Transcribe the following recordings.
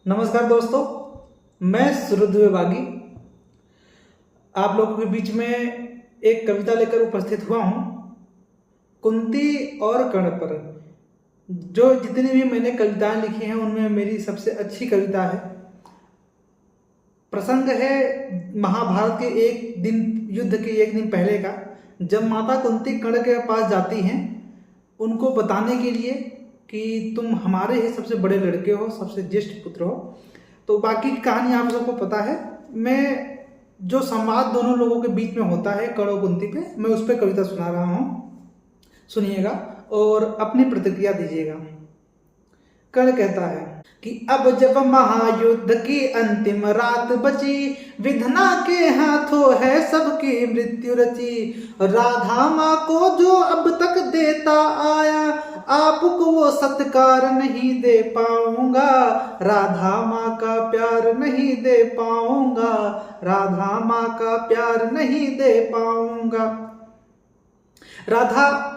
नमस्कार दोस्तों, मैं सुरुद विभागी आप लोगों के बीच में एक कविता लेकर उपस्थित हुआ हूँ। कुंती और कर्ण पर जो जितनी भी मैंने कविताएं लिखी हैं उनमें मेरी सबसे अच्छी कविता है। प्रसंग है महाभारत के एक दिन युद्ध के एक दिन पहले का, जब माता कुंती कर्ण के पास जाती हैं उनको बताने के लिए कि तुम हमारे ही सबसे बड़े लड़के हो, सबसे ज्येष्ठ पुत्र हो। तो बाकी की कहानी आप सबको पता है। मैं जो संवाद दोनों लोगों के बीच में होता है कर्ण और कुंती पे, मैं उस पर कविता सुना रहा हूँ, सुनिएगा और अपनी प्रतिक्रिया दीजिएगा। कर्ण कहता है कि अब जब महायुद्ध की अंतिम रात बची, विधना के हाथों है सबकी मृत्यु रची। राधा माँ को जो अब तक देता आया, आपको वो सत्कार नहीं दे पाऊंगा। राधा माँ का प्यार नहीं दे पाऊंगा, राधा माँ का प्यार नहीं दे पाऊंगा। राधा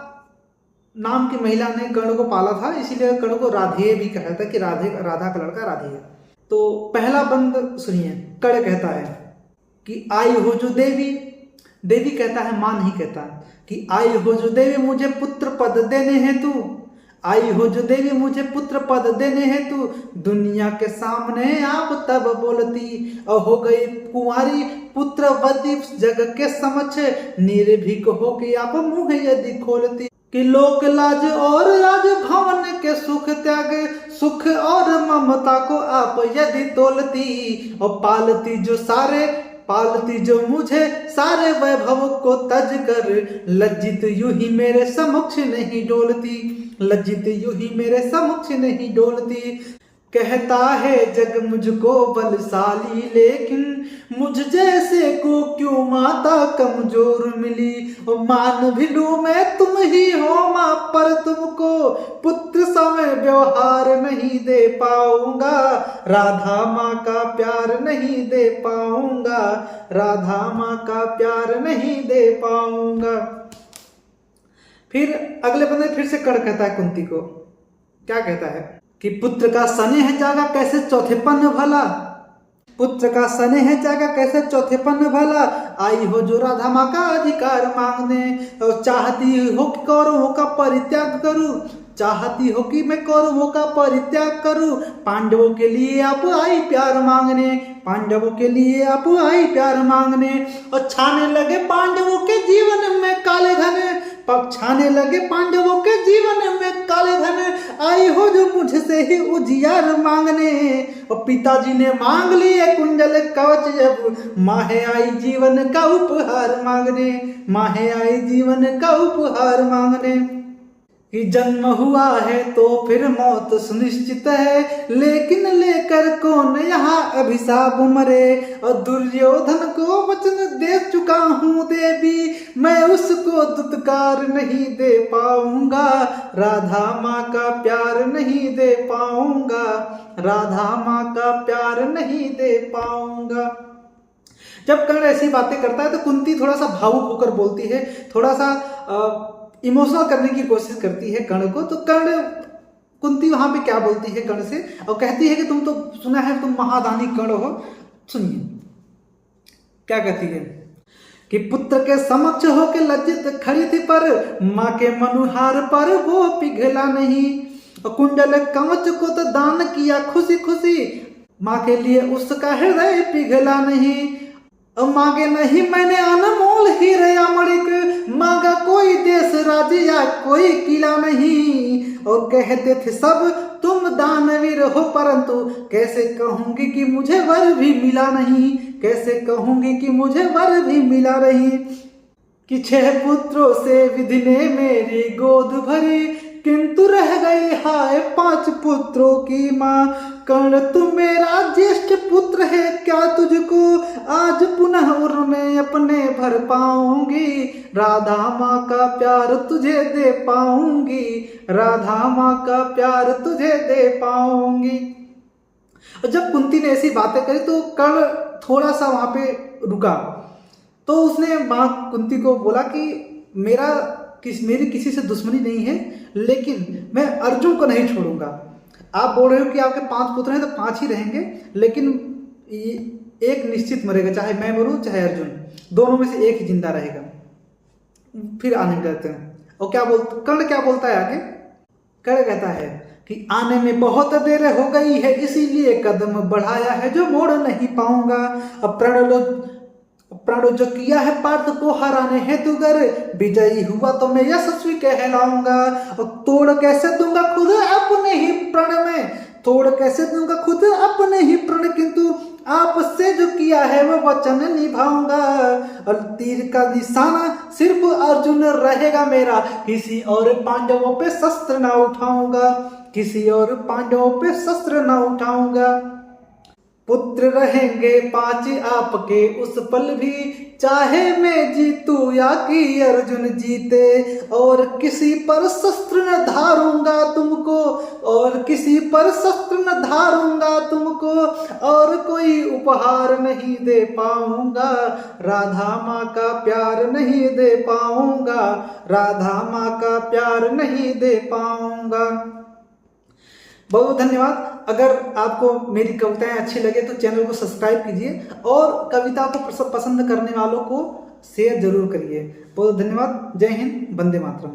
नाम की महिला ने कर्ण को पाला था, इसीलिए कर्ण को राधेय भी कहा था कि राधा का लड़का राधेय। तो पहला बंद सुनिए। कर्ण कहता है कि आई हो जो देवी, देवी कहता है मां नहीं कहता, कि आई हो जो देवी मुझे पुत्र पद देने हैं तू, आई हो जो देवी मुझे पुत्र पद देने हैं तू। दुनिया के सामने आप तब बोलती, और हो गई कुंवारी पुत्रवती जग के समक्ष, निर्भीक हो के आप मुंह यदि खोलती। कि लोक लाज और राज भवन के सुख त्याग, सुख और ममता को आप यदि तोलती, और पालती जो मुझे सारे वैभव को तज कर, लज्जित यूं ही मेरे समक्ष नहीं डोलती, लज्जित यूं ही मेरे समक्ष नहीं डोलती। कहता है जग मुझको बलशाली, लेकिन मुझ जैसे को क्यों माता कमजोर मिली। और मान भी लूं मैं तुम ही हो मां, पर तुमको पुत्र समय व्यवहार नहीं दे पाऊंगा। राधा माँ का प्यार नहीं दे पाऊंगा, राधा माँ का प्यार नहीं दे पाऊंगा। फिर अगले बंदे फिर से कर्ण कहता है कुंती को, क्या कहता है कि पुत्र का स्नेह जागा कैसे चौथेपन भला, पुत्र का स्नेह जागा कैसे चौथेपन भला। आई हो जो राधा माँ का अधिकार मांगने, और चाहती हो कि कौरवों का परित्याग करूं, चाहती हो कि मैं कौरवों का परित्याग करूं। पांडवों के लिए आप आई प्यार मांगने, पांडवों के लिए आप आई प्यार मांगने। और छाने लगे पांडवों के जीवन में काले धन, छाने लगे पांडवों के जीवन में काले धन। आई हो जो मुझसे ही उजियार मांगने, और पिताजी ने मांग लिए कुंडल कवच, जब माहे आई जीवन का उपहार मांगने, माहे आई जीवन का उपहार मांगने। कि जन्म हुआ है तो फिर मौत सुनिश्चित है, लेकिन लेकर कौन यहाँ अभिशाप मरे। और दुर्योधन को वचन दे चुका हूँ देवी, मैं उसको दुत्कार नहीं दे पाऊंगा। राधा माँ का प्यार नहीं दे पाऊंगा, राधा माँ का प्यार नहीं दे पाऊंगा। जब कर्ण ऐसी बातें करता है तो कुंती थोड़ा सा भावुक होकर बोलती है, थोड़ा सा इमोशनल करने की कोशिश करती है कर्ण को। तो कर्ण कुंती वहां पे क्या बोलती है कर्ण से, और कहती है कि तुम तो सुना है तुम महादानी कर्ण हो। सुनिए क्या कहती है कि पुत्र के समक्ष हो के लज्जित खड़ी थी, पर माँ के मनुहार पर वो पिघला नहीं। और कुंडल कवच को तो दान किया खुशी खुशी, माँ के लिए उसका हृदय पिघला नहीं। और मांगे नहीं मैंने अनमोल हीरे अमृत, मांगा कोई देश राज्य या कोई किला नहीं। और कहते थे सब तुम दानवीर हो, परंतु कैसे कहूंगी कि मुझे वर भी मिला नहीं, कैसे कहूंगी कि मुझे वर भी मिला नहीं। कि 6 पुत्रों से विधि ने मेरी गोद भरी, किंतु रह गई हाय 5 पुत्रों की माँ। कर्ण तू मेरा ज्येष्ठ पुत्र है, क्या तुझको आज पुनः उर्र में अपने भर पाऊंगी। राधा माँ का प्यार तुझे दे पाऊंगी, राधा माँ का प्यार तुझे दे पाऊंगी। और जब कुंती ने ऐसी बातें करी तो कर्ण थोड़ा सा वहां पे रुका। तो उसने माँ कुंती को बोला कि मेरी किसी से दुश्मनी नहीं है, लेकिन मैं अर्जुन को नहीं छोड़ूंगा। आप बोल रहे हो कि आपके 5 पुत्र हैं तो 5 ही रहेंगे, लेकिन एक निश्चित मरेगा, चाहे मैं मरूं चाहे अर्जुन, दोनों में से एक ही जिंदा रहेगा। फिर आनंद कहते हैं। और क्या कर्ण क्या बोलता है आगे? कर्ण कहता है कि आने में बहुत देर हो गई है, इसीलिए कदम बढ़ाया है जो मोड़ नहीं पाऊंगा। अब प्रण जो किया है पार्थ को हराने हेतु गर, विजयी हुआ तो मैं यशस्वी कहलाऊंगा। और तोड़ कैसे दूंगा खुद अपने ही प्रण में, तोड़ कैसे दूंगा खुद अपने ही प्रण, किंतु आपसे जो किया है वो वचन निभाऊंगा। और तीर का निशाना सिर्फ अर्जुन रहेगा मेरा, किसी और पांडवों पे शस्त्र ना उठाऊंगा, किसी और पांडवों पे शस्त्र ना उठाऊंगा। पुत्र रहेंगे 5 आपके उस पल भी, चाहे मैं जीतू या कि अर्जुन जीते। और किसी पर शस्त्र न धारूंगा तुमको, और किसी पर शस्त्र न धारूंगा तुमको, और कोई उपहार नहीं दे पाऊंगा। राधा माँ का प्यार नहीं दे पाऊंगा, राधा माँ का प्यार नहीं दे पाऊंगा। बहुत बहुत धन्यवाद। अगर आपको मेरी कविताएं अच्छी लगे तो चैनल को सब्सक्राइब कीजिए, और कविता को पसंद करने वालों को शेयर जरूर करिए। बहुत धन्यवाद। जय हिंद, वंदे मातरम।